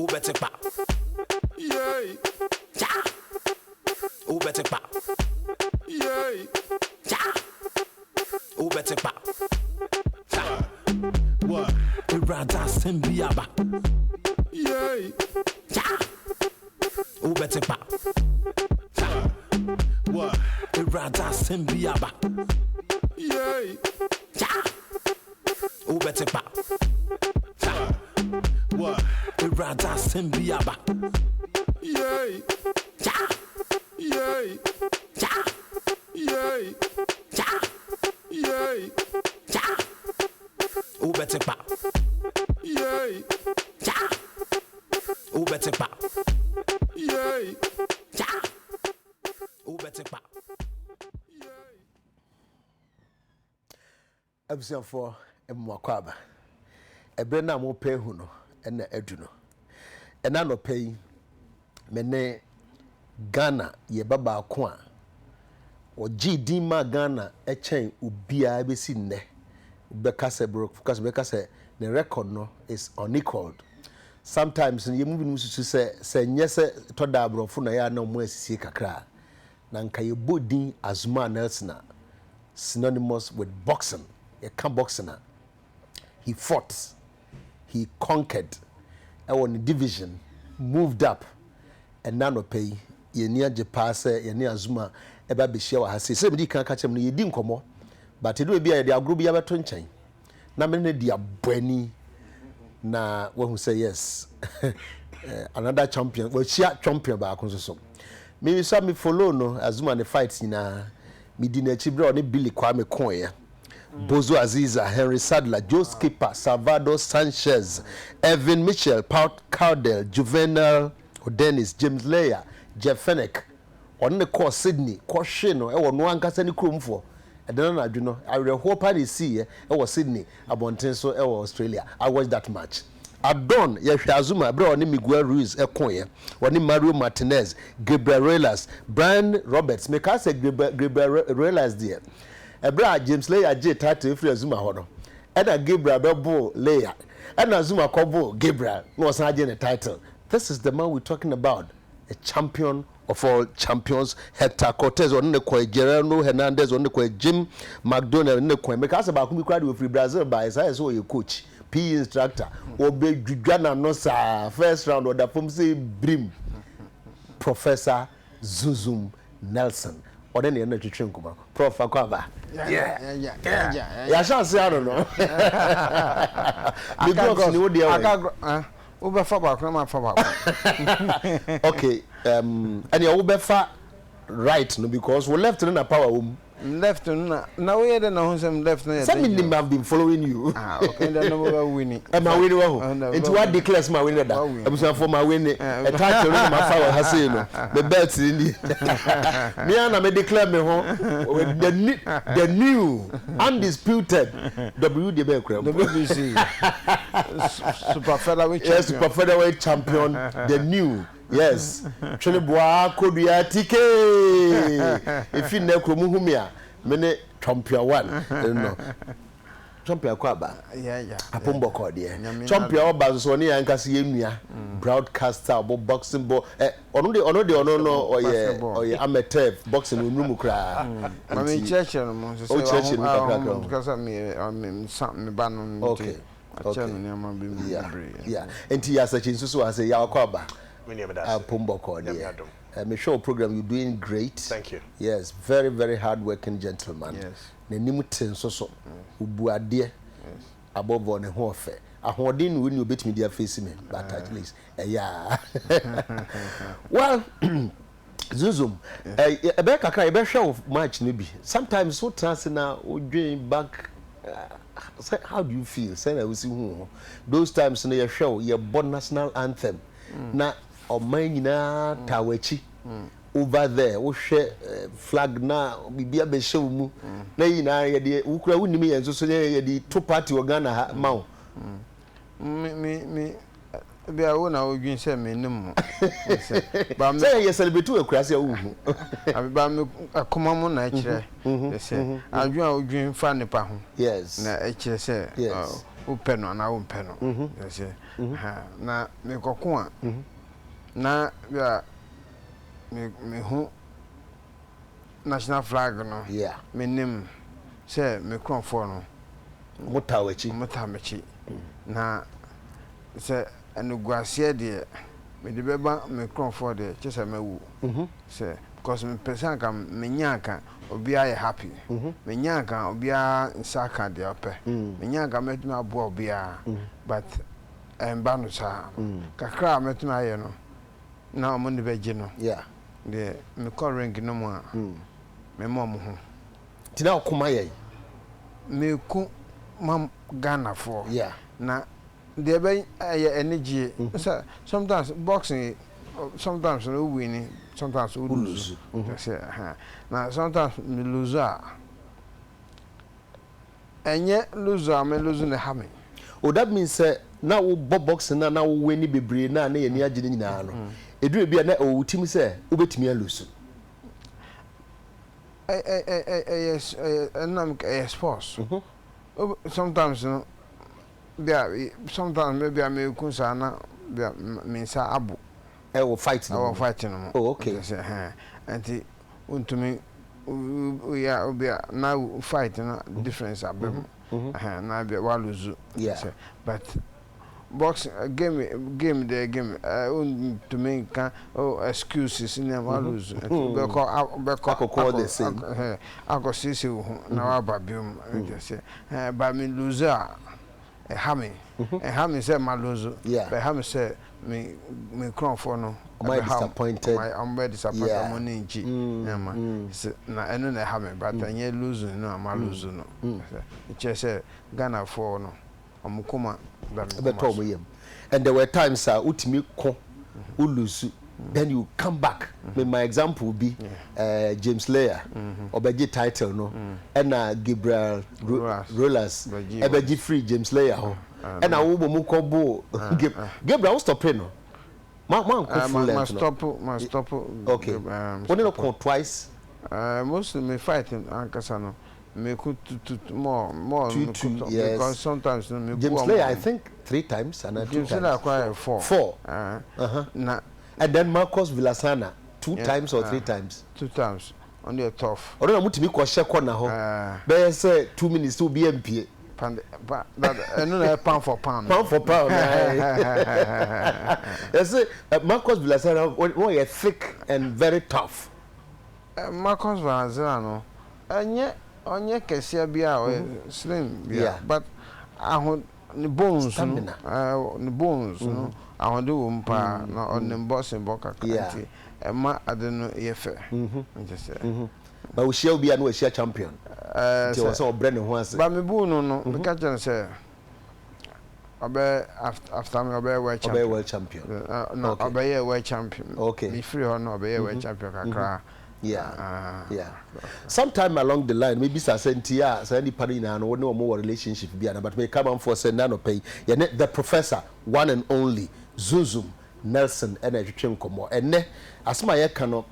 better pa. Yeah. Ja. Better pa. Yeah. Ja. Better pa. What? The brother send biaba. Yeah. Ja. Better pa. What? The brother send biaba. Yeah. Ja. Better pa. What? The brother send biaba. Yeah. Ja. Yeah. Ja. Yeah. Ja. Yeah. Ja. Better pa. Yeah. Ja. Better pa. Yeah. Ja. Better pa. Absent for Mwakwaba. Ebrena mo pay huno ena eduno. Ena no pay mene Ghana ye baba kwa. O GD ma Ghana echen ubia besi nne. Bekase bro because bekase the record no is unequaled. Sometimes you move musu say nyese to da abrofo na ya na mo asisi kakra. Na nka ye bodin Azuma Nelson synonymous with boxing. A camp boxer. He fought, he conquered, on the division, moved up, and now no pay. Ye near Jepase, ye near Azuma, eba be share has said, somebody can't catch him, you didn't come, but it will be a group you have a twinchain. Now, many dear Brenny, na one who say yes, another champion, well, she champion by so. Maybe some me follow no Azuma the fights in a Medina Chibro, or Billy Kwame Koya. Bozo Aziza, Henry Sadler, Joe Skipper, Salvador Sanchez, Evan Mitchell, Paul Cowdell, Juvenal Dennis, James Leyer, Jeff Fennick, on the course Sydney, Quashino, I want one cast any crew for. I don't know, you know, I will hope I see it was Sydney, Abontenso, Australia. I watched that match. Adon, Azuma, bro, ni Miguel Ruiz, Ecoye, Wani Mario Martinez, Gabriel Relas, Brian Roberts, make us a Gabriel Relas there. Ebra James Leyer J title free Azuma hono. Eda Gabriel Bebo Leyer. Eda Azuma Kobo Gabriel no san title. This is the man we're talking about. A champion of all champions. Hector Cortez on the Koi, Gerardo Hernandez on the Koi, Jim McDonald on the Koi. Because about whom we cried with Brazil by his eyes or your coach, PE instructor, or big Ghana no sa first round or the from say Brim. Professor Zuzum Nelson. Or then you're not to train come Prof Akwaba. Yeah, shall say I don't know. Okay, and your Ubefa right no because we left in a power left now we don't know some left. Some of them have been following you. Okay, then no winning. Am I winning? Into what declares my winner? I'm saying for my winning. A title my power has seen the belts in the me and I declare me home the new undisputed WBC super featherweight champion. Yes, super featherweight champion, the new. Yes, Cheleboa Kodia Tike. If you know Kumuhumia, many champion one. No, champion Kwaba. Yeah. Apombo Cordia. Champion Bazoni and Cassiania, broadcaster, boxing ball. Only or amateur boxing room cry. I mean, church, because I'm something ban. Okay. Yeah. And he has such as I say, Yakwaba. I'm sure program you're doing great. Thank you. Yes, very, very hard-working gentleman. Yes. Nenimutin so ubuadie above on a warfare. I didn't win you beat me dear facing me, but at least yeah. Well, Zuzum, a better cry, a better show of match maybe. Sometimes so transfer now going back. How do you feel? Say I will see who those times in your show, your born national anthem. Now, or mine na tawechi over there. We share flag na bibi abe show mu. Na yi na yedi ukura wunimi yenso so yedi two party Ghana ma. Me be a wona odwin say me nim. Ba me say you celebrate we kura say wu. Abi ba me akoma mu na kire. Say adwin a odwin fa nipa ho. Yes. Na kire say open no na open no yes na me kokko a na ya me hu national flag no me nim say me kronfo no mutawechi na say enuguase de me de beba me kronfo de chese mawu say because me person kan me nyanka obi aye happy me nyanka obi a nsaka de ope me nyanka metumi abo obi a but emba no sa kakra metumi aye no na omo ne beje no de me call ring no mo a me mom ho tina okoma ye me ku mam Ghana for na de be energy sometimes boxing sometimes no winning sometimes we lose na sometimes me lose enye lose me lose na ha me that means say na wo boxing na wo win bebre na ye ni agye nyina no edure bia na o tim say wo betimi lose yes sports sometimes no sometimes maybe I may kunsana me sa abu will fight no okay yes and untumi we now fight no difference abem na be wa lose but boxing game to me can excuses in wa lose because the same I go see na wa babium just but me lose Hammy said my lose but Hammy said me crown for no I'm disappointed I'm very disappointed I'm on na eno na Hammy but I lose no I'm lose no it just say Ghana for no I'm kuma and there were times utimi ko lose then you come back my example would be James Layer obeji title no and Gabriel Rollers obeji free James Layer ho and I wo mu ko bo Gabriel stop no ma stop okay only no twice mostly me fighting ankasa no me could more because sometimes James Layer I think 3 times and James Layer acquired 4 na and then Marcos Villasana 2 times or 3 times 2 times on the tough or na mutimi ko hye corner ho be say 2 minutes to be MP that no pound for pound yes Marcos Villasana one is thick and very tough Marcos Villasana no onye kesia bia slim bia but ahon the bones no ahon de wo mpa na on the boss in boka kanti ma adeno yefe just but we shall be an share champion it was all brand ho ase but me bu no me ka jan say after me world champion no obe world champion okay me free or no obe world champion kakra sometime along the line maybe sasentia say any party na no more relationship bia but me come on for say na no pay the professor one and only Zuzum Nelson and Adekye Nsroma enne asema ye kano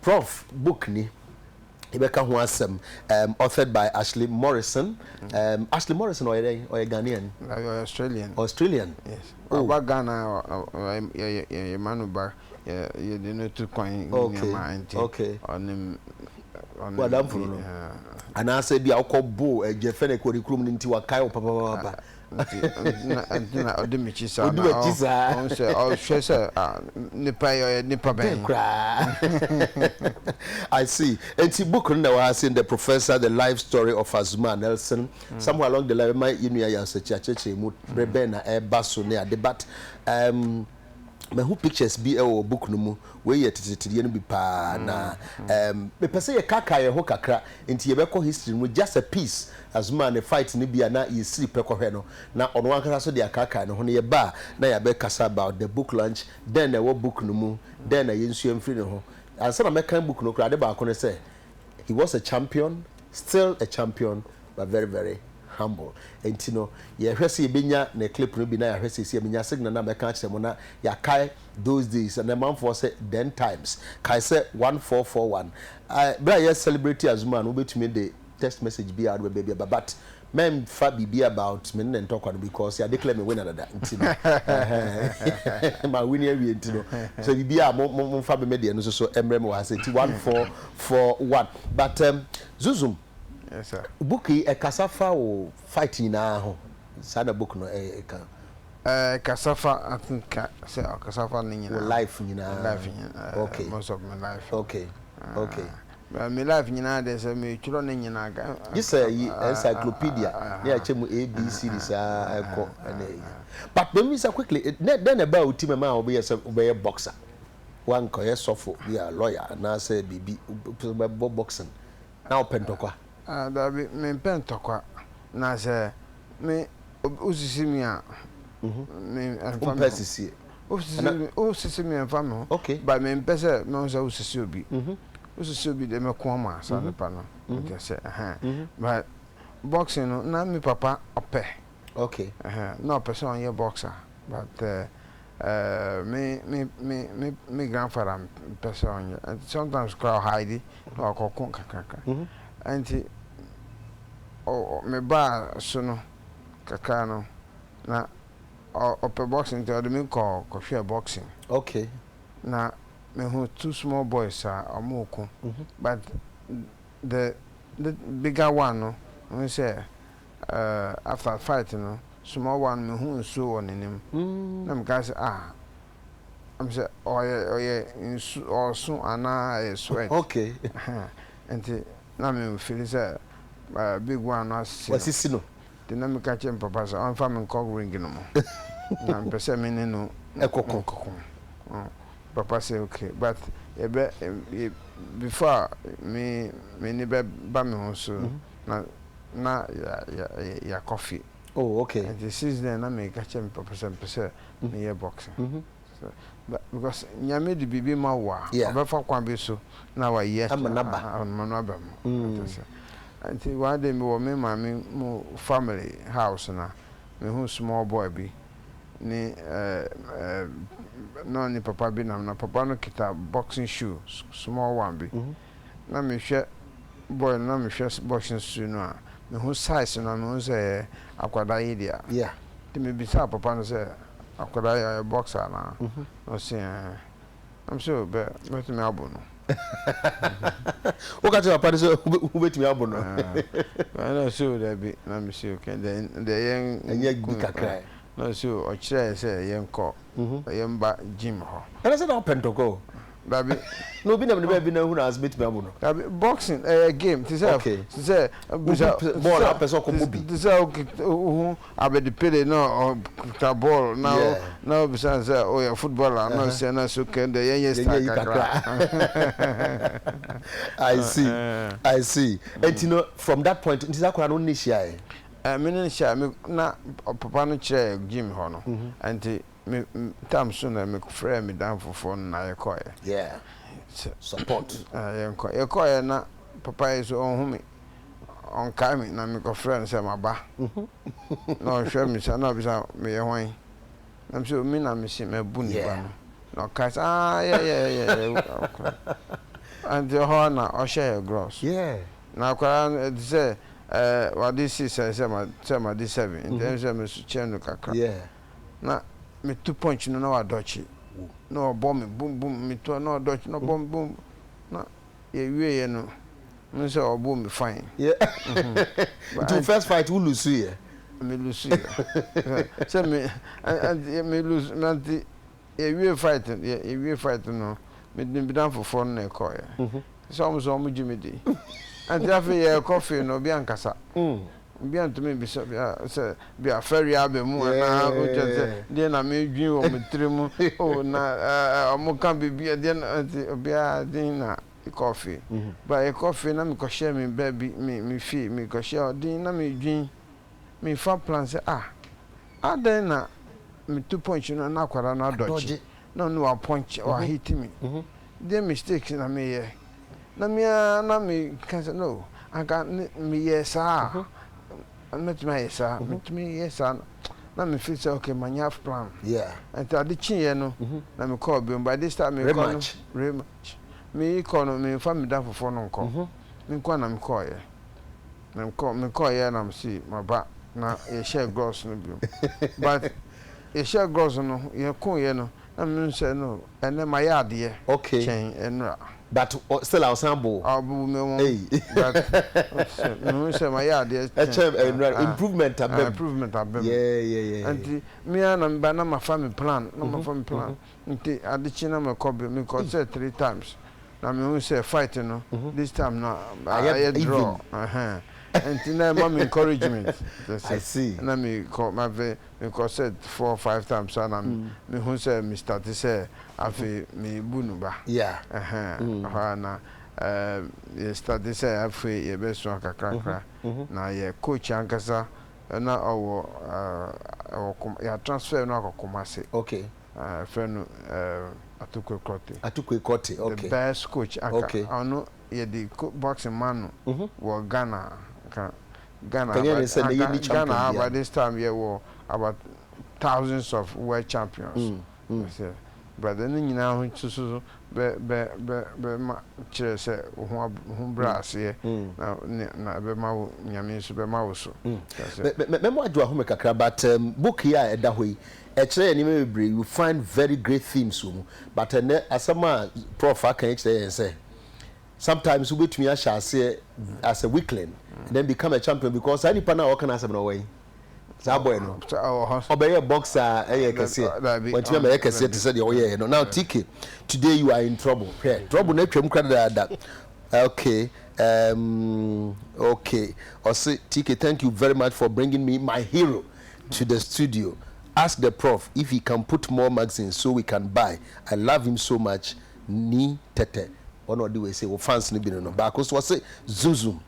prof book ni ibeka ho asem authored by Ashley Morrison Ashley Morrison or Ghanaian Australian yes ba Ghana ye manuba you didn't to coin okay on and I said be alcohol jefene ko recruit nti wakai papa na odimichi sa on say all share nipa ben I see and the book na was saying the professor the life story of Azuma Nelson somewhere along the line my inu ya se chacheche mu brebe na e baso ne debate me who pictures be a book no mu we ye titiri no bi pa na me pese ye kaka ye ho kakra enti ye beko history mu just a piece as man the fight ni bia na ye siri peko hwe no na ono ankasa so de akaka no ho ne ye ba na ya be kasa about the book launch then na wo book no mu then na ye nsu amfiri no ho ansa na me kan book no kra de ba ko ne say he was a champion still a champion but very very humble enti no ye hwese benya na clip no bi na ya hwese se benya signal na be kan kire mo na ya kai those days and the man for say 10 times kai say 1441 bra ye celebrity Azuma no betumi the text message be out baby but men fa bibi about me and talk on because I declare me winner that my winner we intino so bibi a mo fa be media no so emre mo has 1 for what but Zuzum yes sir bookie e kasafa o fighting na ho sada book no e kan kasafa I think say kasafa ni nyina life nyina okay most of my life okay my life nyina dey say me churo ni nyina ga this encyclopedia na chemu ABC this but let me say quickly then about team man obey boxer one ko yes sofo be a lawyer na say bibi boxing now pentokwa da be me pentokwa na say me usisi mi a me persisi usisi mi enfamo okay but me pese me say usisi obi usisi obi de me ko ma sa de pa no okay say but boxing no na me papa ope okay no person here boxer but me grandfather person and sometimes crowd hide or kokon kakaka and me ba so no kaka no na ope boxing to me call share boxing okay na me who two small boys are amoko but the bigger one no we say after fight no small one me who so on him na me guys I'm say or so ana sweat okay and na me feel say big one no what's no the na me catch him papa so on farm cock ring no mo na me say me no ekoko papa say okay but before me ni be ba me ho so na ya coffee oh okay and this is then na me catch him papa say me here boxing so but because nyame di bibi ma wa obefa kwa be so na wa yes manaba until one day me wo me mama mo family house na me who small boy be ni no ni papa bi na papa no kita boxing shoe small one be na me hwe boy na me hwe boxing shoe no a me who size no me who say akwada yi dia yeah ti me bi sa papa no say akwada ya boxer na no say I'm sure be me abono o ka ti papa so who betimi abono I know so that be na me say okay then the young anya bi kakra no so o kire say yen ko yen ba gym ho and I said no pentoko baby no bi na be na hu na as betimi abono baby boxing game to say ball a person ko mobi to say who abedi pele no ta ball now be say oh yeah footballer no say na so can the yen star I see and you know from that point it is akora no nishia me no nishia me na papa no kire gym ho no and me tam so na me frɛ me dan fofo na yekoye yeah support yekoye na papa is on hu me on kai me na me ko frɛ no sɛ maba no hwɛ me sa na bi sa me ye hwan na so me na me si me bu ni ba no ka sa yeah and the ho na o share gross yeah na kwa say what this is say ma this 7 in terms of me chenu kakra yeah na me 2 punch no na wa dodge no bomb boom me to no dodge no boom na ye wie no me say o boom me fine yeah the first fight who lose here me lose say me lose na the ye wie fight no me be down for fun na ko ya so mo jimi di and afi ye coffee no bi ankasa bi antumi bi say bi afari abe mu na o je de na me dwin o metremu o na o kan bi de na bi a din na coffee but a coffee na me ko share me baby me fee me ko share din na me dwin me fa plan say aden na me 2 punch no na kwara na dodge no a punch or hit me the mistakes na me ye na me can say no I can me yes met my yes met me yes na me feel say okay my half plan yeah and I did chin no na me call be by this time me call very much me call no me fa me down for no call me call na me call ye me call here na me see my back na ye share gross no bi but ye share gross no ye ko ye no na me say no ene my yard ye okay chen enra but still ensemble abu me won hey but me say my yard ye improvement abem yeah anti me na mba na my family plan na my family plan nti adichi na me ko say 3 times na me who say fight no this time na I draw and now mom encouragement I see na me call my me said 4 or 5 times and me who say me start to say afi me bunuba yeah na you start to say afi ye be so kakra na ye coach ankasa na owo ya transfer na akokomase okay friend Adekye Kote okay the best coach okay ono ye the boxing man wo Ghana Ghana by this time yeah were about thousands of world champions but then nyina ho so be ma kire se ho brass ye na be ma nyame so be ma wo so me mo adwo ahome kakra but book here eda hoyi e kire ni me bebre you find very great themes but asama prof akan kire yen say sometimes we betumi ashase as a weakling and then become a champion because any partner work na asem no way sa boy no obey boxer kese when you make kese to say the no now TK today you are in trouble trouble na twam kra da okay okay also TK thank you very much for bringing me my hero to the studio. Ask the prof if he can put more magazines so we can buy. I love him so much. Ni tete one of the way say fans no be no back so say Zuzum.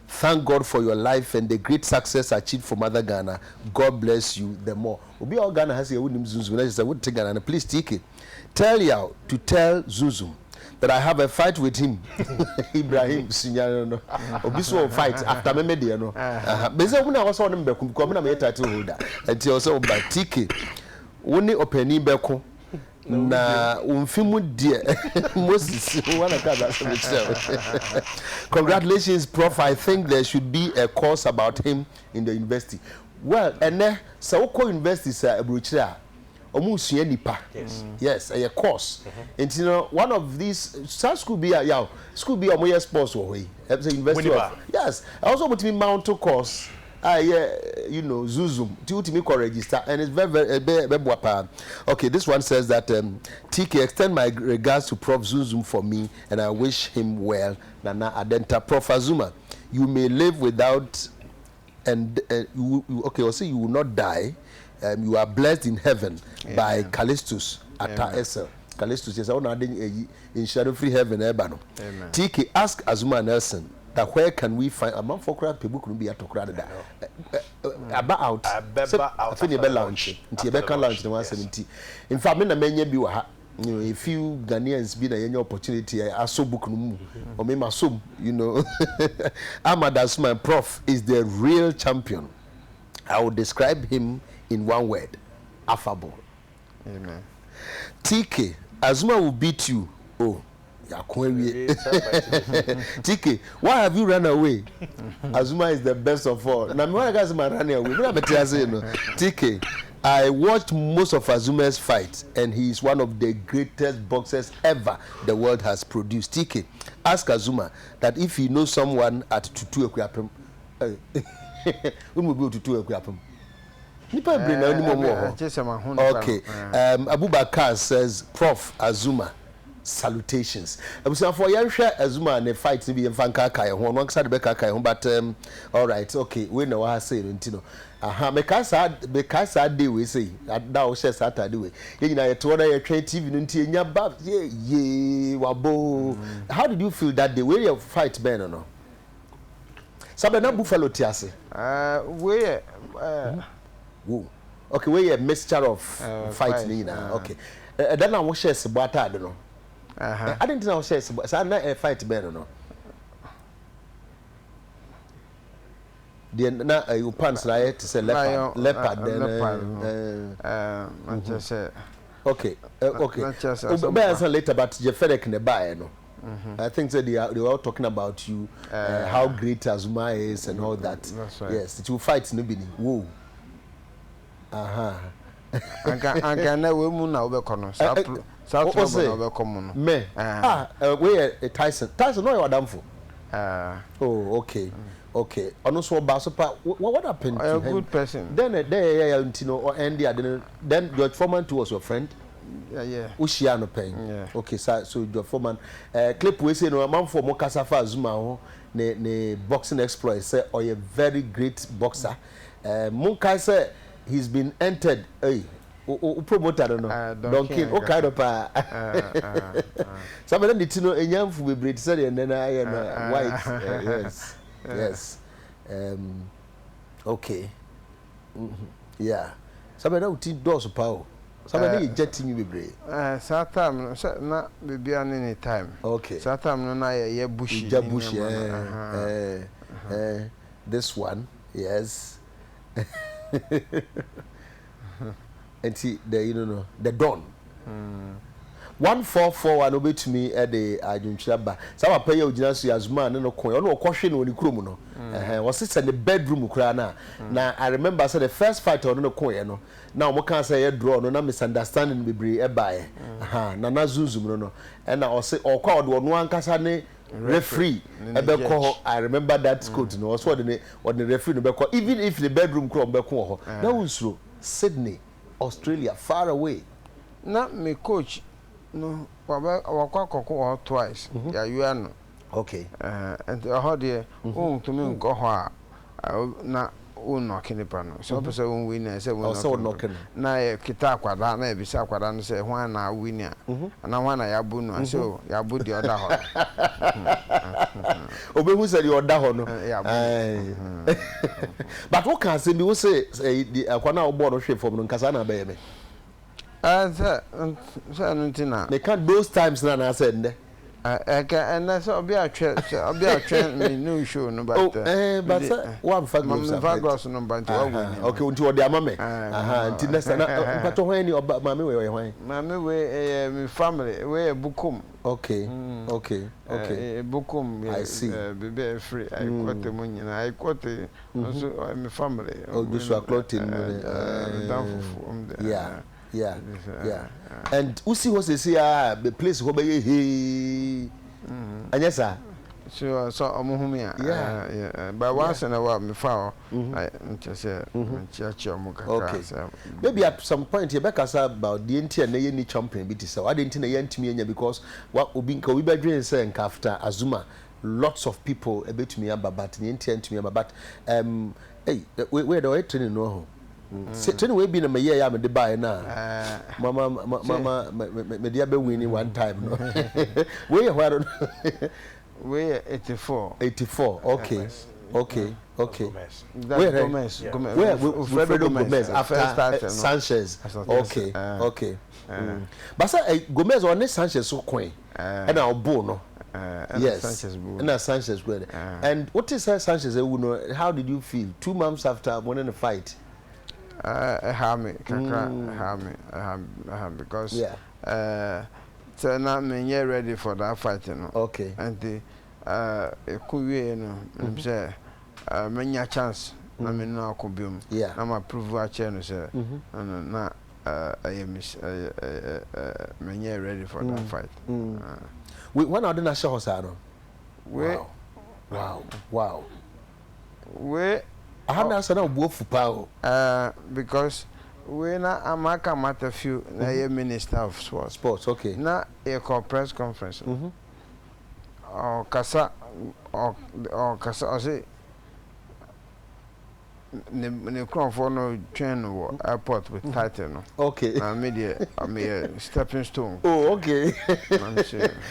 Thank God for your life and the great success achieved for Mother Ghana. God bless you the more. Obi all Ghana has a wooden Zuzum. I would take Ghana. Please take it. Tell you to tell Zuzum that I have a fight with him. Ibrahim Sinyano no. Obi so fight after me media no. But say when I was on him be come na me title holder. Until so by TK. Woni openi be ko na umfimu die Moses wanna cut that. Congratulations prof. I think there should be a course about him in the university. Well and so ko university sir abrochira omusua nipa yes a course and you know one of these school be school be omoye sports wo hoyi university of yes I also put me mount course you know Zuzum to me co register and it's very okay this one says that TK extend my regards to Prof Zuzum for me and I wish him well Nana Adenta Prof Azuma you may live without and okay also you will not die you are blessed in heaven by Callistus Ata Esel Callistus is on in shadow free heaven ebano TK ask Azuma Nelson that where can we find a man for crowd people could be at to crowd about I think you launch until you can launch the 170 in fact me na menye bi wa ha you know if you Ghanaians be na any opportunity I so book no or me masom you know Amadas my prof is the real champion. I would describe him in one word: affable. Amen. TK Azuma will beat you. Oh TK, why have you run away? Azuma is the best of all. Now, me guys are running away. TK, I watched most of Azuma's fights, and he is one of the greatest boxers ever the world has produced. TK, ask Azuma that if he knows someone at Tutu Ekuapem, when we go to Tutu Ekuapem. Okay, Abubakar says, Prof Azuma. Salutations. For Yansha Azuma and a fight to be in Fanka Kai, one side Becca Kai, but all right, okay, we know what I say, Tino. Because I do we say that thou says Saturday. You know, to order a trade TV in your back, ye, wabo. How did you feel that day? Where you fight, Ben or no? Sabana Buffalo Tiase. Okay, we're a mixture of fighting. Okay. Then I will share Sabata, I don't know. I didn't know say so I'm not a fight better no. The na you pants like to say leopard then just say okay okay but later but je fere can buy no I think that they were all talking about you, how great Azuma is and all that. That's right. Yes, it will fight nobody. Whoa. Anka na we mu na obekono. Sa trouble na obekomo no. Me. We Tyson. Tyson no you adamfo. Oh, okay. Okay. Ono so ba so pa what happened to him? A good person. Then there or end then George Foreman too was your friend. Yeah. Ushia no pen. Yeah. Okay, so George Foreman clip we say no man for mo kasa fa Zuma ho ne boxing exploit say or a very great boxer. Munkai say he's been entered promoter no Donkey o kind of some of them did know enyamfu be breed say and then white yes okay yeah some of them ti doors power some of them jetting you be breed time na baby any time okay time no na ye bushy this one yes and see the dawn 1441 obet me at the Ajunchaba. Some pay you just as man no coin no question when you krum no. Was it in the bedroom krana. Now I remember say the first fight on no coin no. Now we can say draw no misunderstanding be bre e buy. Na zuzum no. And I say or called one kasa ne referee ebeko I remember that quote no was what the referee no beko even if the bedroom krum beko ho. Now unsuro Sydney, Australia, far away. Na me coach no wakwa twice ya you know okay and how there to me go ho na knocking the panel so person won win say won knocking na kita akwada na ebisa akwada no say hwan na win na hwan na ya bu no so ya bu the other ho obehu say the other ho no but what can say be we say the akwana obo no hwe from no nkasa na be me they can't those times na said there. And that's I'll be a trend me new show no but one fagros no but okay until the mama until next na but when you mama we me family we bukum okay bukum I see be free I quote the money I quote so my family just clothing yeah. And Usi was the place where he and yes, sir. So yeah. But once in a while, me found I just say, okay. Maybe at some point, you back us about the entire Nayani champion, but so I didn't know to me because what would be Kobe saying after Azuma, lots of people a bit to me about the entire to me about hey, where do I training no? Certain way been a year I'm the buy now. Mama me dear be winning one time. Where we 84. Okay. Where Gomez after Sanchez. Okay. But say Gomez or Sanchez so coin. And our no. Yes. And Sanchez good. And what is Sanchez? How did you feel 2 months after winning the fight? Because so now me ready for that fight, you know. Okay. And the you know, say many chance na me no akubium. Yeah. Na prove a chance say na I am many ready for that fight. When are the national house? Wow. We I had answer now both for because we na amaka matter few na minister of sports okay na a press conference or kasa or say ne crown for no train or airport with title no okay media I'm a stepping stone okay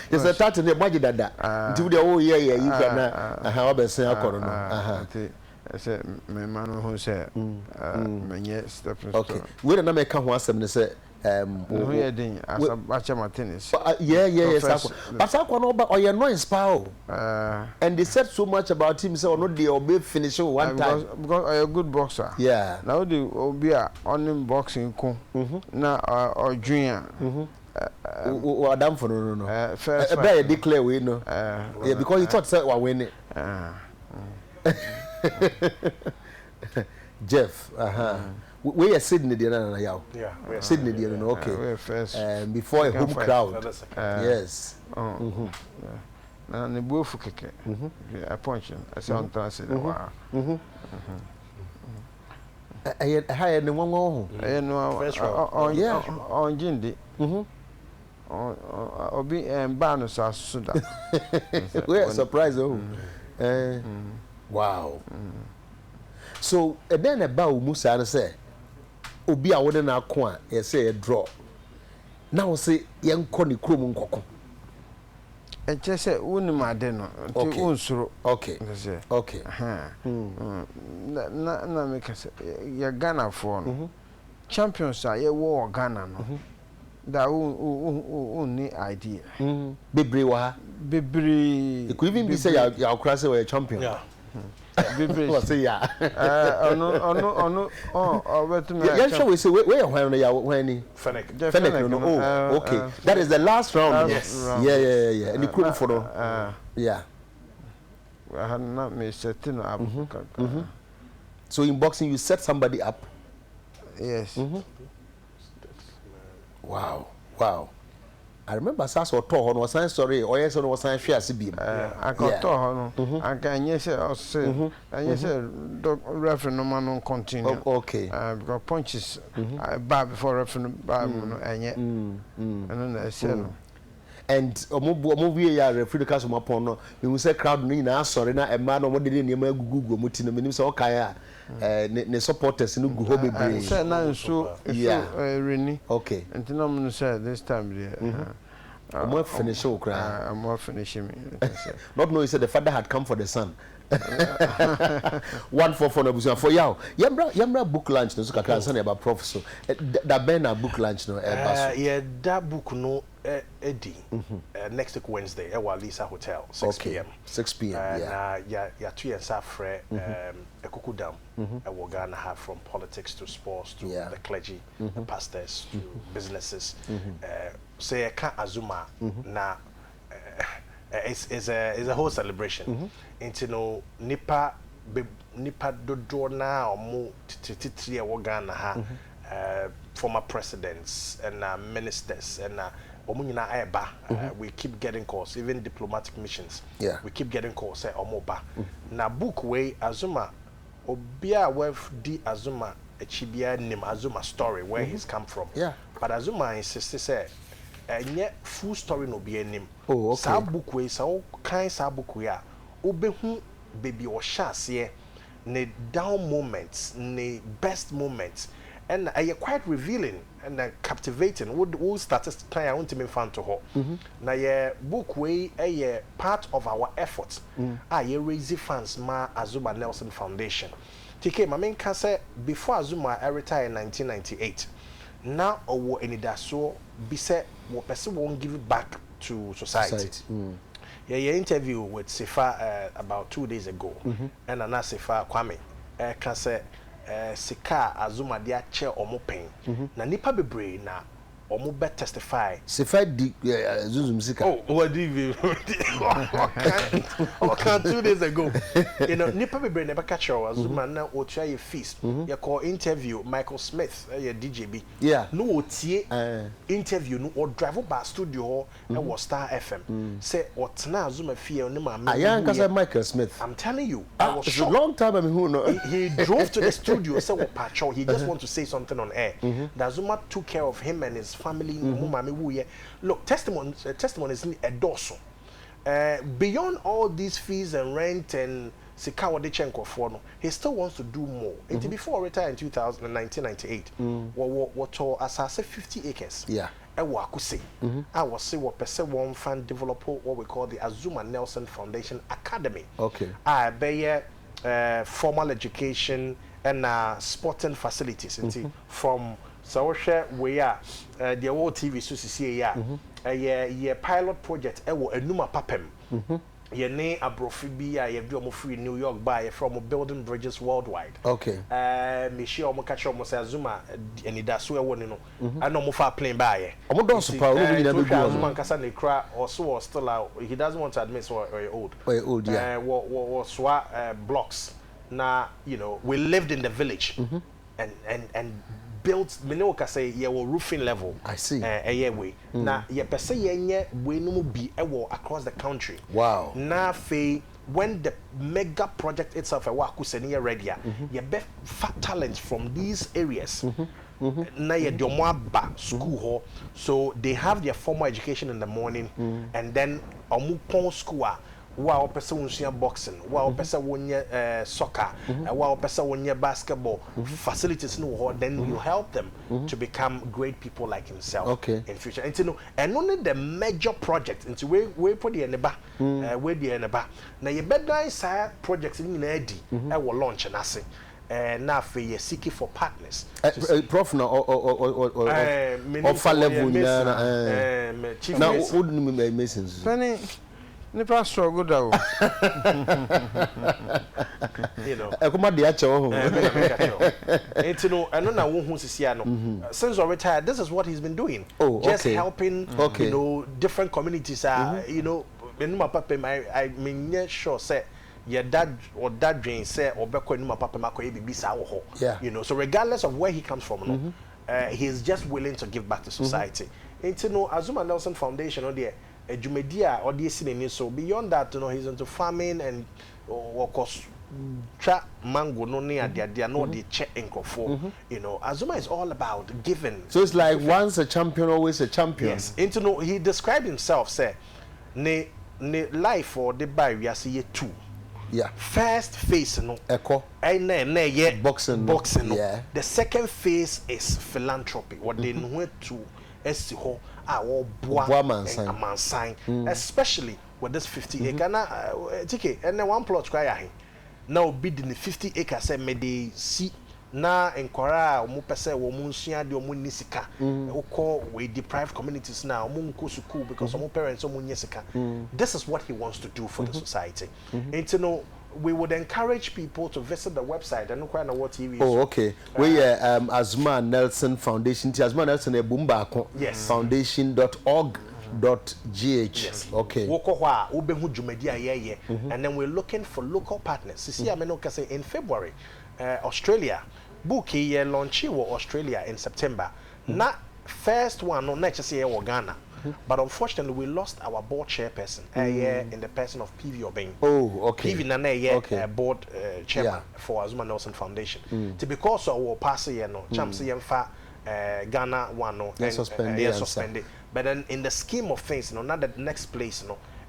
it's a title the budget that until the whole year you can how be say akoro no I said, my man who said, my stepping stone. Okay, we don't make one seven say, no, yeah, ding, as a batch of tennis. Yeah, but I can but you're not inspired. And they said so much about him, so not the obey finish one time. Because I'm a good boxer. Yeah. Now the Obia on boxing, now or junior. Adam for no. First I declare we no. Yeah, because you thought say we win it. Jeff, we are Sydney there now. Yeah, Sydney there no. Okay. We're first. Before a home crowd. Yes. Na ne bofu keke. A punch. I say on transit. Wow. Higher than one more. On Jindi. Obi and Barnes are Suda. We are surprised. Wow. So, then about Musa and say, Obi, I wouldn't have quite say a draw. Now say, young Connie Krum Coco. And just say, Unima Deno, okay. Okay. Na make us your Ghana for champions are your war Ghana. That only idea. Bibri. It could even be say your cross away champion. Yeah. Say yeah. Yeah, shall we say where when Fennec. Oh, okay. That is the last round. Yes. Yeah. And the crew for yeah. I had not made setting up. So in boxing you set somebody up? Yes. Wow. I remember Sasso told was saying sorry, or yes, or was saying share CB. I got told I can yes, or say, and yes, reference no man on continue. Okay. Because punches I bar before reference and yet, and then I said, and a movie ya referee cast my pono, you will say crowd me now, sorry, now a man or what did you Google Mutin, minutes or Kaya, the supporters in Guhobi. Said now, so yeah, Rennie. Okay. And the nominal said this time, dear. I'm more finishing, I'm more finishing me. Not knowing said the father had come for the son. 1 for y'all. Yambra book lunch no so ka say about professor. That Ben book lunch no yeah, that book no Eddie. Next week Wednesday at Lisa Hotel 6 p.m. 6 p.m. Yeah, two years after Ekuku Dam we're gonna have from politics to sports to the clergy, the pastors to businesses. Say Azuma na it's a whole celebration. Into no nipa dodo na omo titiri e wogana ha former presidents and ministers and omo nyina eba. We keep getting calls, even diplomatic missions. We keep getting calls say omo ba. Na book way Azuma obia wef di Azuma echibia nim Azuma story where he's come from. But Azuma insists say yet full story no be nim. Sa book way sa kind sa book we are obehu baby or shase ne down moments ne best moments and quite revealing and captivating who started kind I want to be fan to her na ye book way part of our efforts ye raise funds ma Azuma Nelson Foundation TK my main can say before Azuma retired in 1998 now or any that so be said what person won't give it back to society. Yeah, interview with Sifa about 2 days ago, and Anna Sifa Kwame can say Sika Azuma dia chair omo pain. Na nipa bebre na omo bet testify. Sifa di Zuzum Sika. Oh, what did you? Okay, 2 days ago. You know, nipa bebre never catch her Azuma na o try a feast. You call interview Michael Smith, DJB. Yeah. No tie interview no or drive by studio and was Star FM. Say what na Azuma fear no ma. I am Michael Smith. I'm telling you, I was it's a long time I mean who know. He drove to the studio said what patrol. He just want to say something on air. That Azuma took care of him and his family. Look, testimonies a dorsal. Beyond all these fees and rent and Sikawa de Chenko for no, he still wants to do more. Until before retired in 1998, what as I say 50 acres. Yeah. I was say what person one fan develop what we call the Azuma Nelson Foundation Academy. Okay. I bear formal education and sporting facilities. From so we are the old TV so see yeah pilot project enuma papem Your name Abrofibi, I have do free New York by from building bridges worldwide. Okay. Michelle Omokacho Omo Azuma and it does well, you know. I know more plane by. I'm not surprised. Azuma Kasa Nekra or so still out. He doesn't want to admit so old. Old, yeah. Was blocks. Now, you know, we lived in the village and built Minoka say yeah roofing level. I see. Way. Now ye per se ye we no be across the country. Wow. Now when the mega project itself a ready, ye be fat talents from these areas. Now ye do more back school hall, so they have their formal education in the morning and then omupon school. Wow, person won't boxing. Wow, person won't soccer. Wow, person won't basketball. Facilities no, then you help them to become great people like himself. Okay. In future, and you know, and only the major project into where put the eneba, where the eneba. Now you better say projects in Nedi. I will launch and I say. Now for you seeking for partners. Prof now or offer level now. Chief now wouldn't be masons. Penny. Nipa struggle though. You know. I come at the actual. You know, I don't know who is here. Since I retired, this is what he's been doing. Oh, just okay. helping, you know, different communities. You know, in my papa, I mean, sure, say, your dad or dad drain say, or back when my papa, yeah. You know, so regardless of where he comes from, he's just willing to give back to society. And you know, Azuma Nelson Foundation, or there. A Jumedia or the so beyond that, you know, he's into farming and of course trap mango no near they are not the check and for you know. Azuma is all about giving. So it's like once a champion, always a champion. Yes, and to know he described himself, say ne life or the by we are see two. Yeah. First phase, no. Echo. Yeah. Boxing. No. Yeah. The second phase is philanthropy. What they know to SCO our sign, especially with this 50 acre. And then one plot cry now bidding the 50 acres say me they see na enkwara omo pese wo mu nsua de omo nisika call we deprived communities now omo nko school because omo parents omo nyesika. This is what he wants to do for the society. And you know, we would encourage people to visit the website and look at what TV. Oh, okay. We Azuma Nelson Foundation. Azuma Nelson Bumba. Yes. Foundation.org.gh. Yes. Okay. And then we're looking for local partners. See, I mean, say in February, Australia, book a launch Australia in September. Not first one, not just here Ghana. But unfortunately, we lost our board chairperson in the person of PV Obeng. Oh, okay. PV Nane, board chairman for Azuma Nelson Foundation. To because of our past year, no, Champs Ghana one, no, suspended. But then in the scheme of things, not the next place,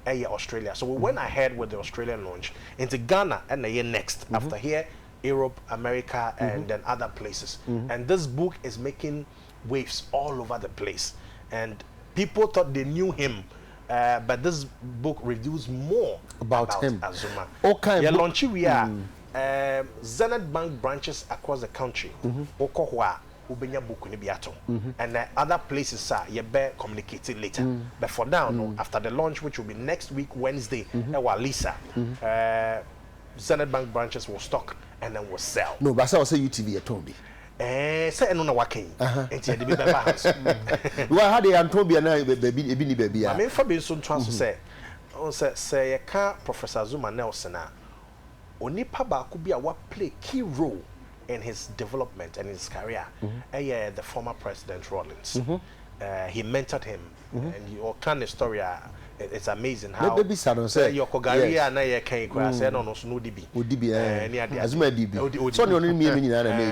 Australia. So we went ahead with the Australian launch into Ghana and the year next. After here, Europe, America, and then other places. And this book is making waves all over the place. And people thought they knew him, but this book reveals more about him. Azuma. Okay. Yeah, launch we are Zenith Bank branches across the country. Okohwa, Ubenya book ni biato, and other places you better communicating later. But for now, no, after the launch, which will be next week Wednesday, Lisa, Zenith Bank branches will stock and then will sell. No, but I say UTV at Tombi. Say no working. Until the baby house. Well, how they Antobia now, baby. I mean, for being so transfer say, you can't Professor Azuma Nelson. Onipa ba could be a what play key role in his development and his career. The former President Rawlings. He mentored him, and you kind of story. It's amazing how baby Saddon say your Kogaria na ye can say no no dibi. Azuma dibi. So no me nyina na na di.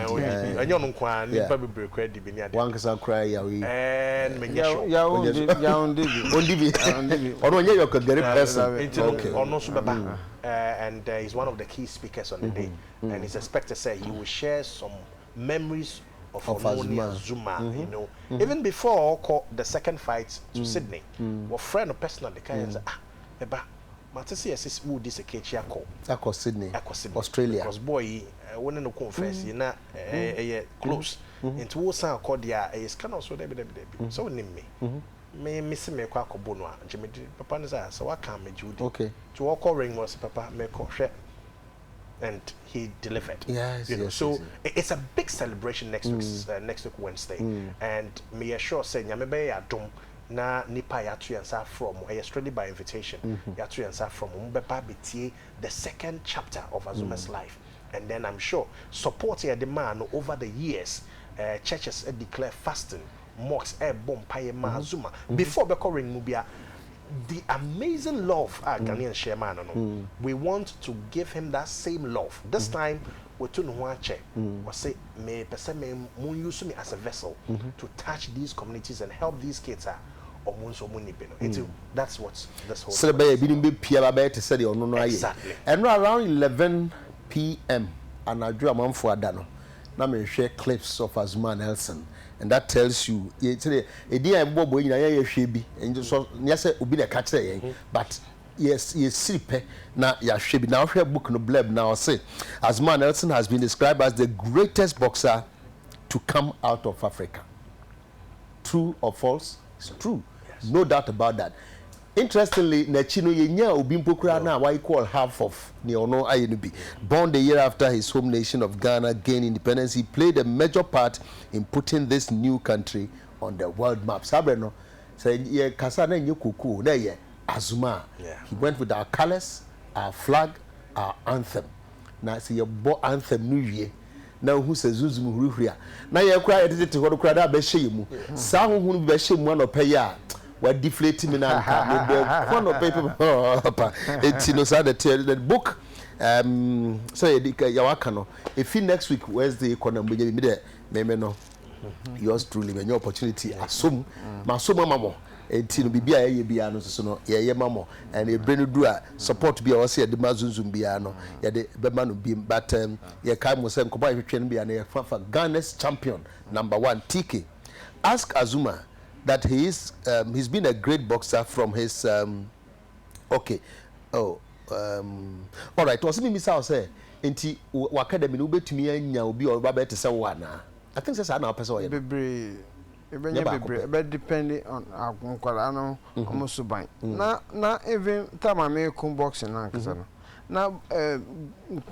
Enyo no kwa ni pa bebre kwa dibi ni ade. Wan kasa cry ya we. And me nyesho. Ya on dibi. Ono nye your Kogari person. Okay. Ono so baba. And he's one of the key speakers on the day. And he's expected to say he will share some memories of Azuma, you know. Even before the second fight to Sydney, our friend personally kind of said, Matisi is who this a cage call. Sydney, Australia. Because boy, when no confess, you know, close. Into what sound called is kind of so so name me. me miss me kwa kobono a Jimmy papa no say so waka me Judy Okay. to walk ring was papa me ko hwe and he delivered. Yes, you know, yes, so yes. it's a big celebration next week Wednesday, and me assure say nyame be adom na nipa yatu yansa from strictly by invitation yatu yansa from mbepa betie the second chapter of Azuma's life, and then I'm sure support here the man over the years. Churches declare fasting, mosques bomb paye ma Azuma before becoming mubia. The amazing love Ghanaian chairman we want to give him that same love. This time we to Nwache we say me person me use me as a vessel to touch these communities and help these kids that's what this whole exactly. And around 11 p.m. and I drew a month for Adano. Now me share clips of Azuma Nelson, and that tells you today a day I'm bobo in a shebi and so yes ubi the catch but yes sleep now ya shebi now share book no blab now say Azuma Nelson has been described as the greatest boxer to come out of Africa. True or false? It's true. Yes. No doubt about that. Interestingly, Nechino Yenya Ubimpokura na why call half of Neono Ayenubi. Born the year after his home nation of Ghana gained independence, he played a major part in putting this new country on the world map. Sabreno say ye kasana nyukuku na ye Azuma. He went with our colors, our flag, our anthem. Na say your bo anthem new year. Now who says Zuzu Muruhia? Now you cry at it to what crowd be shame. Some who be shame one or pay ya. What deflating me now? One of paper. It's no sad the book. Say Yawakano. If next week Wednesday economy be there, maybe no. Yours truly when your opportunity assume. Masuma mamo. Etino bibia ye bia no so no ye mamo and e brenu do a support bia o se de mazunzum bia no ye de bema no bim but ye kai mo se nkoba hwetwe no bia na ye fa Ghana's champion #1 TK. Ask Azuma that he's been a great boxer from his all right was me misa say enti academy no betumi anya obi o ba bete se wo ana I think say na person o bebre but depending on akwara no almost ban na even time me come boxing na nkasa no na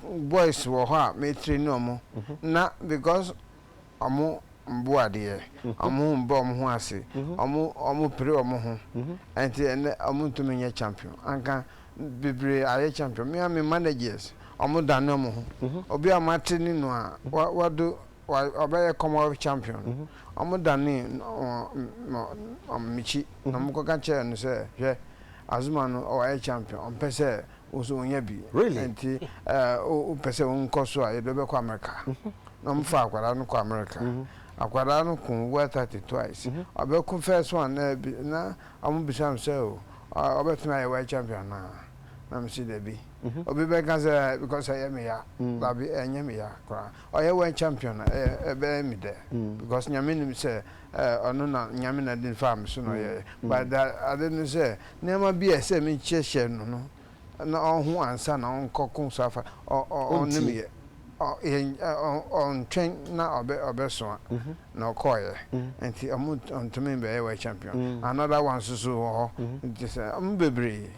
boys wo ha me train no na because amo mbuade amo mbo ho ase amo pre omo ho enti ene amo ntumi champion anka bebre aye champion me managers amo dan no ho obi amate ni no a wado obey Commonwealth champion amo dan ni michi na mko ka che no se hwe Azuma no o aye champion on pese oso onya bi enti o pese on koso a ye do be kwa America na mfa akwara no kwa America akwara no kun worth 30 twice obe kun first one na amo bisam se o obe tuna ye champion na me see there be obi be can say because I am ya that be enye me ya kwa o ye one champion be me there because nyame nim say ono na nyame na din farm so no ye but that I didn't say nema bi say me chehye no na ho ansa na onkokun safa o nim ye on train na obeso na okoye enti on to me be we champion another one so just bebre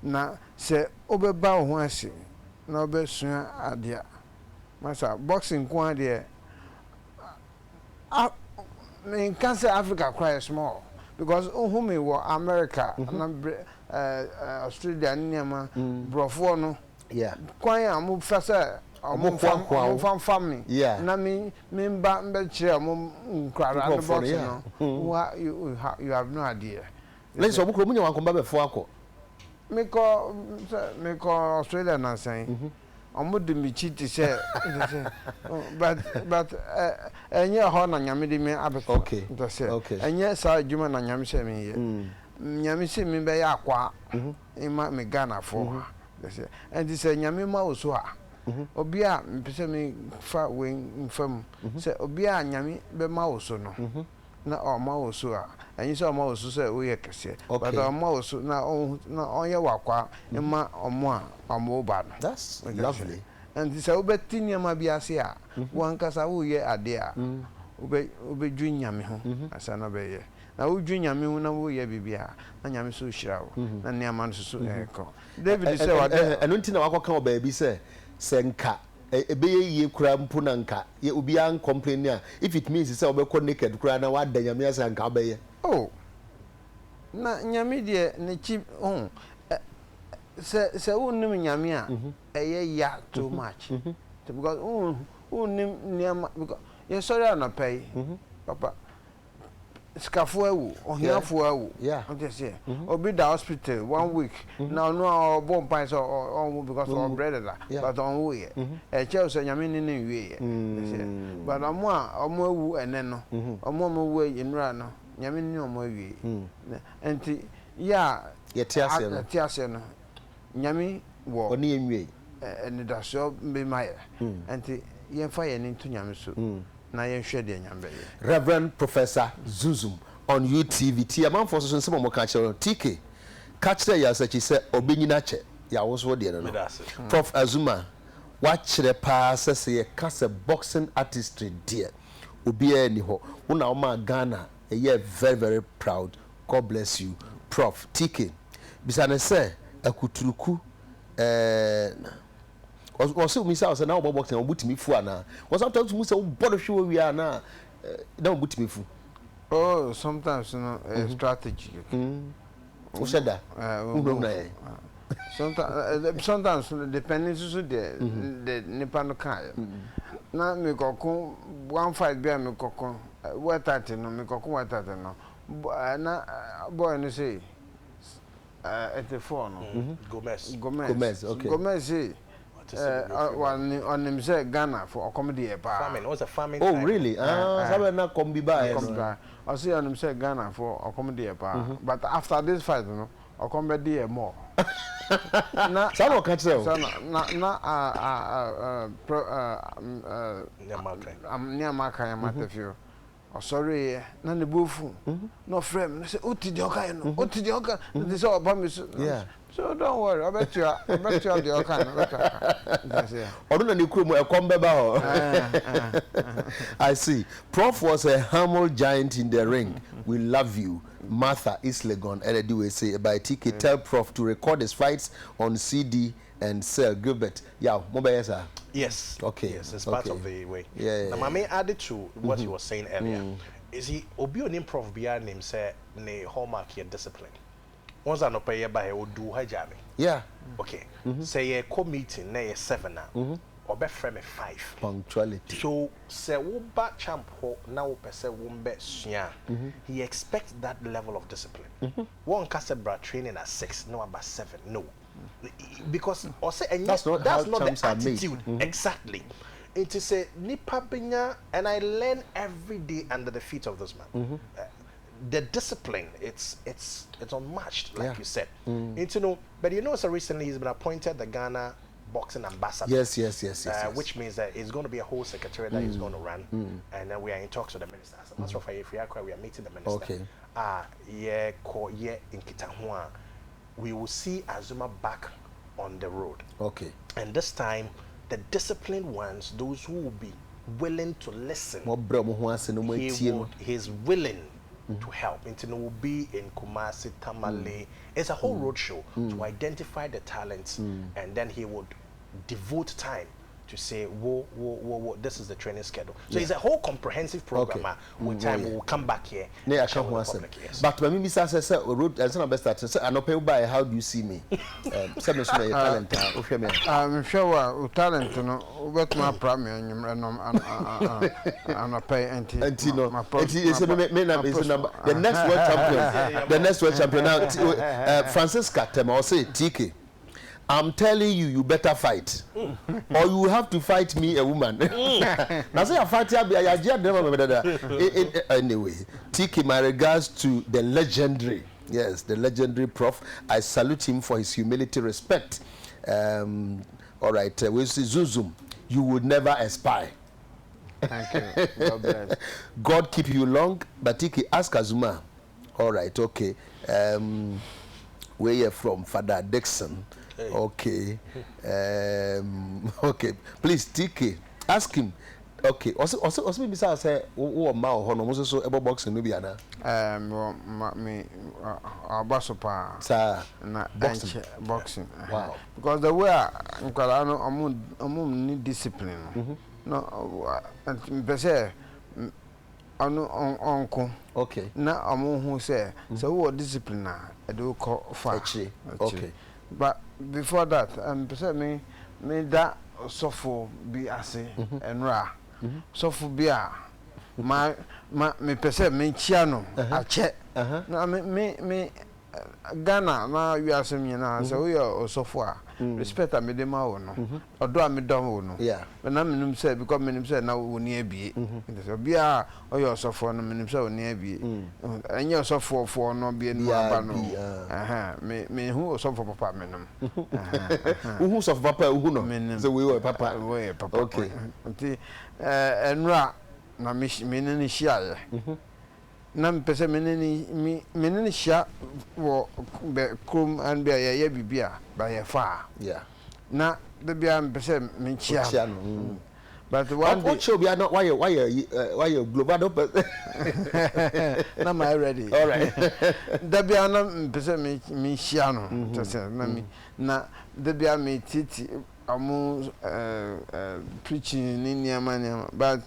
na se obeba ho ase na obeso adia masa boxing ko adia me can say Africa cry small because who me wo America na Australia nyama brofo no kwan am fasa I'm family. Yeah. Na me mba mbechire mo nkrara no box no. You have no idea. Let's obu kro munya wankomba befo akọ. Me ko Australia na san. Omo de mi chiti say but enye ho na nyame de me abeko. Okay. Okay. Enye sa adwuma na nyame se me ye. Nyame se me be ya akwa. Ima me Ghana for. And this nyame ma oso a. Obi a mpese me fa we mfam se obi a nyame be ma oso no na o ma oso a anyi se o ma oso se we ye kese but o ma oso na onye wakwa ma omo a omo ba no. That's lovely. And this obeti nyama bi ase a wan kasa wo ye ade a obe dwu nyame ho asa na be ye na wo dwu nyame hu na wo ye bibia na nyame so hyira wo na ne ama no so ko David say wa eno nti na wakoka o baabi say nka ebeye ye kura mpo na nka ye obi an complain a if it means say obekọ naked kura na wada nyame asa nka obeye oh na nyame de ne chi se wonnim nyame a eye ya too much because wonnim niam because you sorry na pay papa skafo awu ohiafo awu okay say obi da hospital 1 week now no bomb pint so because of bread but on we e che so nyame ni wie but omo awu ene no omo wu enura no nyame ni omo wie enti ya yetiase no nyame wo oni enwie ene da so be mai enti yemfa ye ni ntu nyame so na yenhwe de nyambe Reverend Professor Zuzum on UTV ti amanfo so nsem mo ka kire TK ka kire ya sachi se obenyina che ya wo so de no Prof Azuma wa kire pa se ye ka se boxing artistry dear obi ani ho una o ma Ghana ye very very proud. God bless you Prof TK bisane se akuturuku also me say na boxing obutimi fu ana was sometimes me say bodo hwe wi ana na obutimi fu oh sometimes strategy o sheda sometimes depending so the nipa no kan na me kokon one fight be me kokon what that no me kokon what that no na boy no say at the phone Gomez okay Gomez say on him say Ghana for comedy farming was a farming oh really sabe na kombi ba I see on him say Ghana for comedy but after this fight no o comedy more na sabe o ka tell Nyamaka Yamatefio sorry na ne bofu no frame no say otidi oka no otidi oka they say obami so don't worry I bet you the oka odo na ne kuro e kombe ba ho I see Prof was a humble giant in the ring. We love you Martha Islegon and we say by TK tell Prof to record his fights on CD and sell Gilbert. Yeah, Mobayesa. Yes. Okay. Yes, it's part of the way. Yeah. Now, I may add it to what he was saying earlier. Is he obi on improv bia name say ne hallmark your discipline. Once I no pay by o do hajami. Yeah. Okay. Say a co-meeting na 7 na. Obe frame 5. Punctuality. So say wo ba champ ho na wo pese wo mbe sua. He expects that level of discipline. One case bra training at 6, no about 7. No. Because or say that's not the attitude exactly. It is a nipa benya, and I learn every day under the feet of this man. The discipline, it's unmatched, like you said. It's, you know, but you know, so recently he's been appointed the Ghana boxing ambassador. Yes. Which means that it's going to be a whole secretariat that he's going to run, and then we are in talks with the minister. As a matter of fact, if we are meeting the minister. Okay. In Kitahua, we will see Azuma back on the road. Okay. And this time, the disciplined ones, those who will be willing to listen, he's willing to help. It will be in Kumasi, Tamale. It's a whole road show to identify the talents, and then he would devote time to say, whoa, this is the training schedule. So it's a whole comprehensive program. With time, we will come back here. Yes. But when me say road, as an best say, I no pay by. How do you see me? Say me some talent. I'm sure talent no. But my primary and pay anti. No. The next world champion. The next world champion now. Francisca Tema say TK. I'm telling you, you better fight, or you have to fight me, a woman. Now say I fight anyway. TK, my regards to the legendary, the legendary Prof. I salute him for his humility, respect. All right, we see Zuzum. You would never aspire. Thank you. God bless. God keep you long, but TK, ask Azuma. All right, okay. Where you from, Father Dixon? Okay. Okay. Please, TK, ask him. Okay. Also be say wo ma ho no mo so ebo boxing no bi ana. Me abasopa. Sa Na boxing. Wow. Because the way nkwala no omum need discipline. No pese anu onko. Okay. Na omu hu say so wo discipline na e do ko fa. Okay. But before that, pese me that suffer be ase enra. Suffer be a me pese me chia no ache. Na me Ghana na we asem nyina so we osofo a respect am de ma wo no odo am dom wo no but na menum say because menum say na wo ni abie so bia oyo osofo no menum say wo ni abie enye osofo fo no bia no aba no me hu osofo papa menum hu osofo papa hu no so we papa okay nti enra na me ni hia na mpese menene hia wo be krom an bia ye bibia ba ye fa na de bia mpese me chia no but one day show bia no why you global no na my ready all right de bia na mpese me hia no tese na mi na de bia me titi amu preaching ni niama but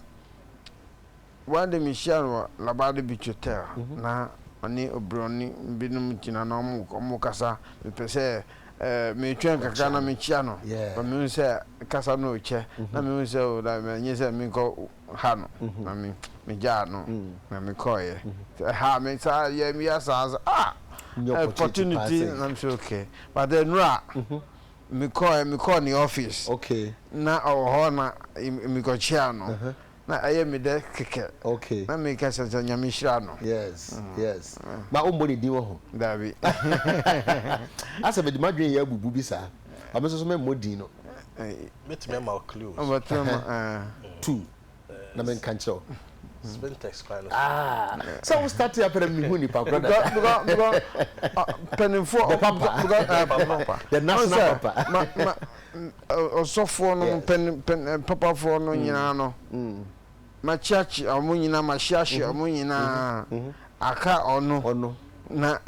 one day Michelle labade bichotel na ani obroni binum tina na mu kasa pese me twen kaka na me chia no ba me se kasa no che na me se o da me se me ko ha no na me ja no na me ko ye ha me sa ye me asa opportunity na me say okay but then ra me ko in the office okay na ho na me ko chia no na aye me de keke okay na me ka se nyame hira no yes ba o mboni di wo ho dabi asa be di madwen ya bubu bi sa ameso so me modi no met me ma clues but two na men kan cho Spintex kind of so we start here for me huni pa brother because penny for papa the national papa ma osofo no pen papa for no nyina no ma church amu nyina ma shiashi amu nyina aka ono na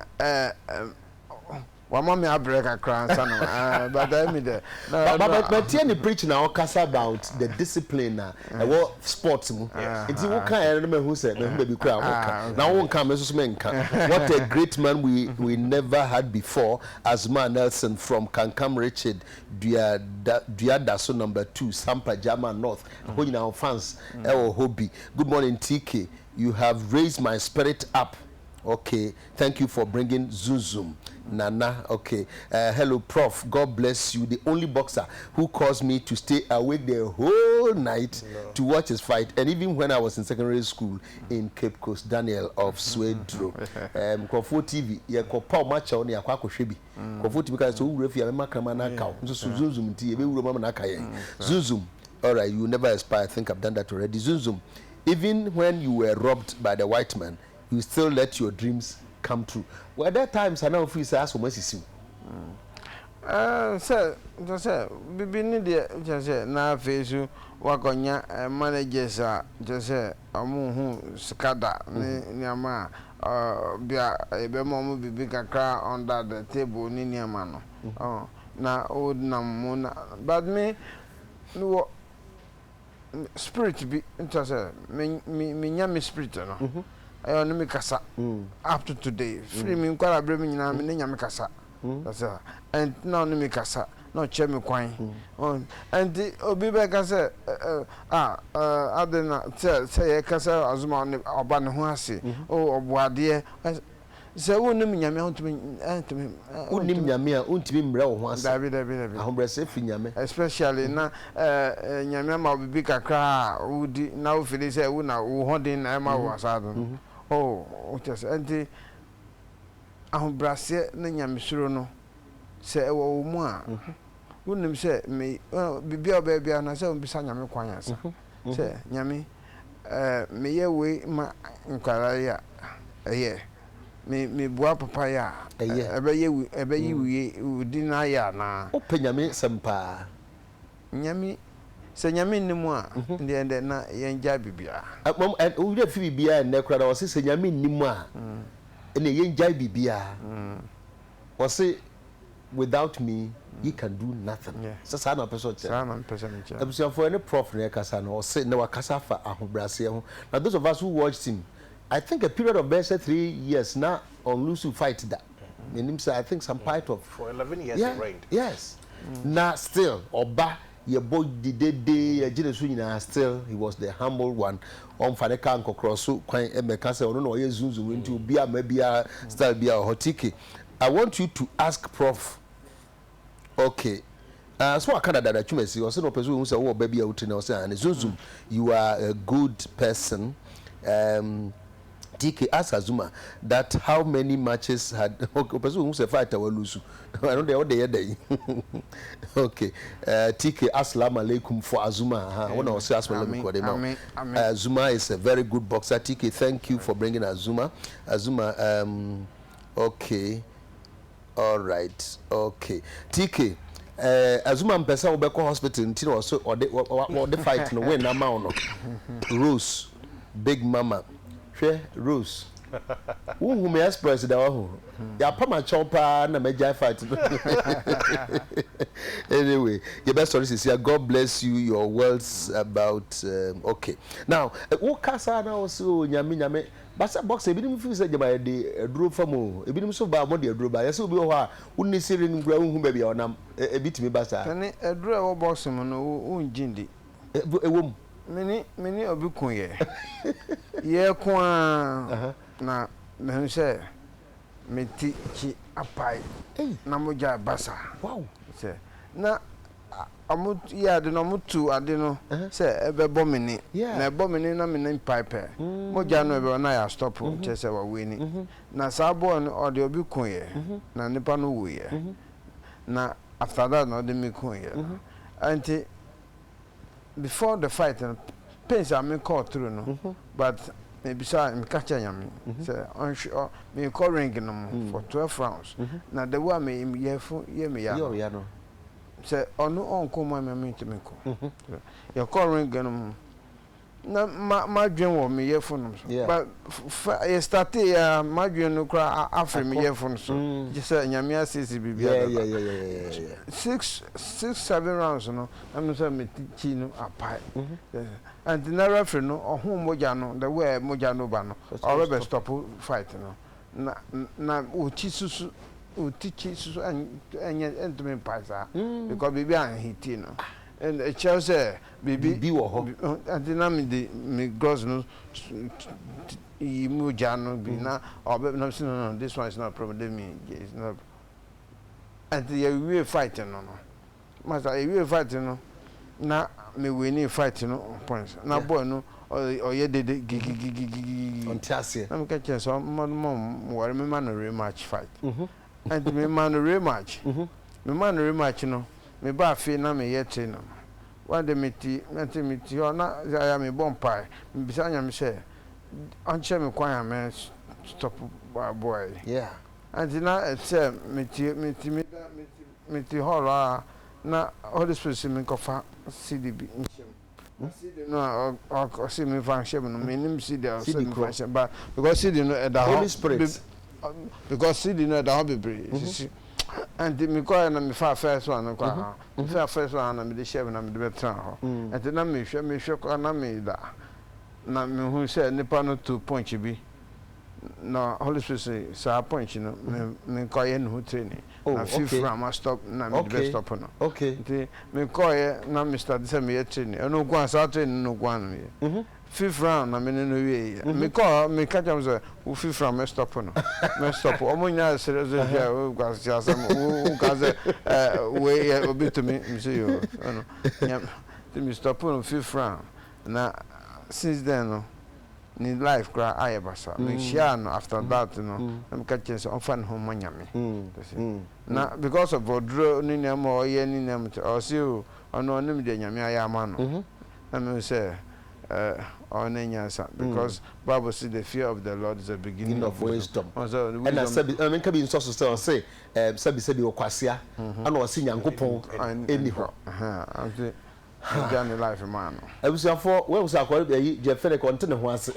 wa mama abreka kransa no but I mean but any preach now cast about the discipline what sports mu enti wo kan no who said me be kra now one come so menka what a great man we never had before Asma Nelson from Kankam Richard Duada so number 2 Sampa Jama North who you now fans hobby good morning TK you have raised my spirit up. Okay, thank you for bringing Zuzum. Nana, okay. Hello, Prof. God bless you. The only boxer who caused me to stay awake the whole night to watch his fight. And even when I was in secondary school in Cape Coast, Daniel of Swedro. Kofo TV, yeah, Kopa match on ya kwako shebi. Kofo TV because so refi ya makama na kao. So Zuzum ti ebe uro mama na kaye. Zuzum. All right, you never aspire. I think I've done that already. Zuzum. Even when you were robbed by the white man, you still let your dreams come true. Well, there times I know if you say as much as you. Sir, just say, bibi ni de just say na face wakonya managers just say amu hu skada ni ama bia ebe mo bibi kakra under the table ni ama no. Na old na mo na but me no spirit be just say me nyame spirit no. I no me kasa up to today free me kwara bre me nyina me nya me kasa that's and now no me kasa no che me kwan and obi be kasa adena say ye kasa azuma ne oba ne ho ase o oboade se wonu me nyame ontumi unim nyame a ontumi mra wo ho ase dabi ahombrese fi nyame especially na nyame ma obi kakra udi na wo feel say wo na wo hodin na ma wo asado just anti ahombrase na nyame suro no se wo mu a wonim se me bibia obabia na se obi sa nyame kwan asa se nyame me ye we ma nkwara ya me bua papa ya ebe yi wiye udi na ya na ope nyame sempa nyame se nyame nimu a ndɛ na yenja bibia mom we dey fi bibia na kura na wo se nyame nimu a ene yenja bibia wo se without me you can do nothing. So sana person che. Sana person che. Ebusia for any prof na kasa no say na wakasa fa ahobrase ho. Now those of us who watched him, I think a period of best 3 years now on Lusu fight that. Meaning say I think some part of for 11 years it reigned. Yes. Now still oba your boy did still he was the humble one on Faneka and Kokrosu kwan emeka say ono no ye zunzu into bia mabia style bia hotiki. I want you to ask prof. Okay. So I can't that you may see or say no person who say oh baby out in say and zunzu you are a good person. TK ask Azuma that how many matches had person who say fight will lose. I don't know what they day. Okay. TK assalamu alaikum for Azuma. I want to say assalamu alaikum. Azuma is a very good boxer. TK, thank you for bringing Azuma. Azuma okay. All right. Okay. TK Azuma mpesa obeko hospital ntino also or the fight no win amount no. Rose Big Mama. Rose. Who me express that one? Ya pa ma chopa na me jai fight. Anyway, your best story is here. God bless you. Your words about okay. Now, who kasa na also nyame basa box ebi nim fi say jama de aduro famo. Ebi nim so ba mo de aduro ba. Yesi obi ho a wonni sire ngura hu ba bia onam ebi timi basa. Tani aduro e wo box mo no unjindi. Ewom. Mini obi kun ye kwa na me say meti chi apai na moja basa wow say na amu ya de no mutu ade no say ebebo mini na ebo mini na mini pipe moja no ebe na ya stop che say wa weni na sabo no ode obi kun na nipa no wo na after that no de me kun anti before the fight pains I may call through no but maybe say me catch nyame say on sure me call ring no for 12 rounds na the way me ye me ya no say onu on come me to me ko your call ring no na ma dwen wo me ye phone so but I started ma dwen no kra afre me ye phone so just say nyame asisi bibia yeah 6-7 rounds no I'm say me chi no apai and the referee no ohun moja no the way moja no ba no or be stop fight no na uchi susu anya entumi paisa because bibi an hiti no and Chelsea bibi wo ho and na me gross no moja no bi na or no this one is not a problem me it's not and the fight no master you fight no na me winning fight no points na boy no or ye did gigi on tiasie I'm catching some mom worry me man rematch fight and me man rematch me man rematch no me ba fe na me ye tre no one de meti o na ya me bompai me bisa nya me say anche me kwan me stop boy yeah and na say meti horror na Holy Spirit me kofa CDB CD no or see me function no me nim CD or see me function but because CD no the Holy Spirit because CD no the hobby breeze and me call na me first one kwa first one na me the share na me the better ho and na me hwe na me da na me hu say nipa no 2 point bi no Holy Spirit say point no me call ye no training na fifth round I stop na me the stop no okay me call ye na me start say me training no go as training no go an fifth round na me no we me call me catch am say o fifth round me stop no me stop omunya serious ya o go as o go as we obi to me say you no yeah me stop no fifth round na since then no ni life cry ayabasa me share no after that no I'm catching so on fan home manyame na because of odro ni nyam o ye ni nyam o see o ono onim de nyame ayama no na me say on nyansa because Bible says the fear of the Lord is the beginning of wisdom and I said I mean can be so say sabi okwasea ana o si nyankopon eni ho enjoy the life man. Ebusiafo we was akọ je fere kontine ho ase.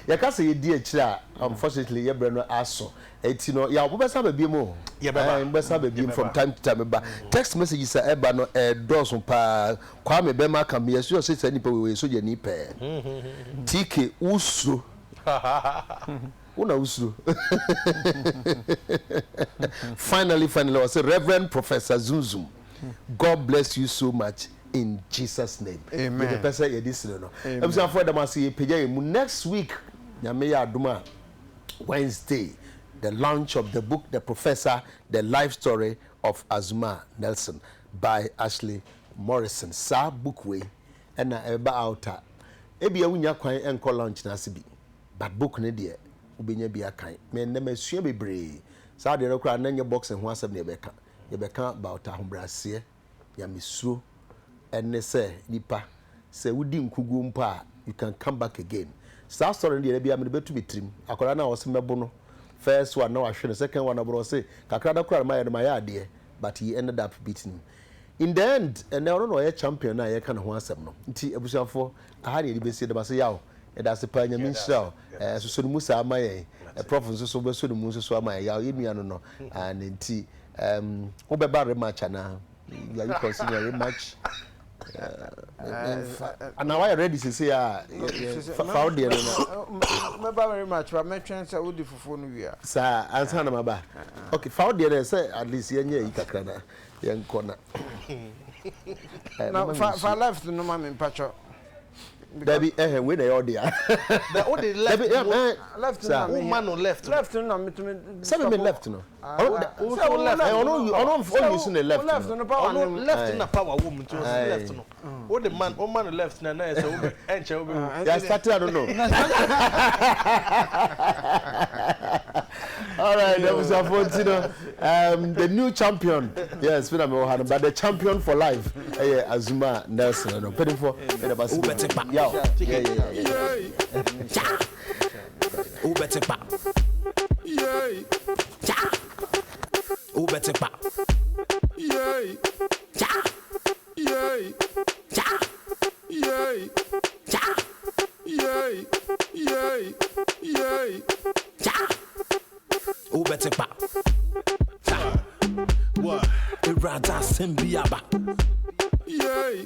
Ya ka se ye di akira unfortunately ye bre no aso. Eti no ya obesa ba biemu. Ye baba. Obesa ba biemu from time to time ba. Text messages e ba no dozen pa kwa me be ma kam ye so say nipa we so je ni pe. TK usro. Una usro. Finally I say Reverend Professor Zunzum. God bless you so much in Jesus' name. Amen. The person you this no. I'm saying for them I see page next week. Nyame ya aduma Wednesday, the launch of the book The Professor, the life story of Azumah Nelson by Ashley Morrison. Sa book way and na eba outa. Ebi awunya kwan enko launch na sibi. But book ne de ubenya bi akan. Me na masua bebre. Sa de rekura na nye box ho asem ne beka. You become about ahombrase ya misuro ene se nipa se wudi nkugu mpa you can come back again. Sa story dey bia me betu betrim akola na wose mebo no first one na wahwe no second one abro say kakra da kura ma ya ade but he ended up beating him in the end and now no ye champion na ye kan ho asem no nti abusuafo aha ne be say de ba say yawo e da se pa nya min shira so so mu sa ama ye prof so so be so mu so ama ye yawo enua no no and nti Ubeba rematch na you are considering rematch and now I ready to say found there Ubeba very much but me try say we for phone we are sir answer na maba okay found there say at least yenye ikakra na yen corner now for left no ma me pacho Baby, we the audio. The only left, left, man on left, left, no, 7 men left, no. Also left. I don't you the left. Left, no power. Left, no power woman to left, no. What the man, man left, no, so enter. Yeah, started. I don't know. All right, that was our the new champion. Yes, but the champion for life, Azumah Nelson. No, pay for yeah. Who better pop? Yeah. Who better pop? Yeah. Yeah. Yeah. Yeah. Yeah. Who better pop? What? Irada Simbiaba. Yeah.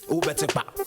Who better pop?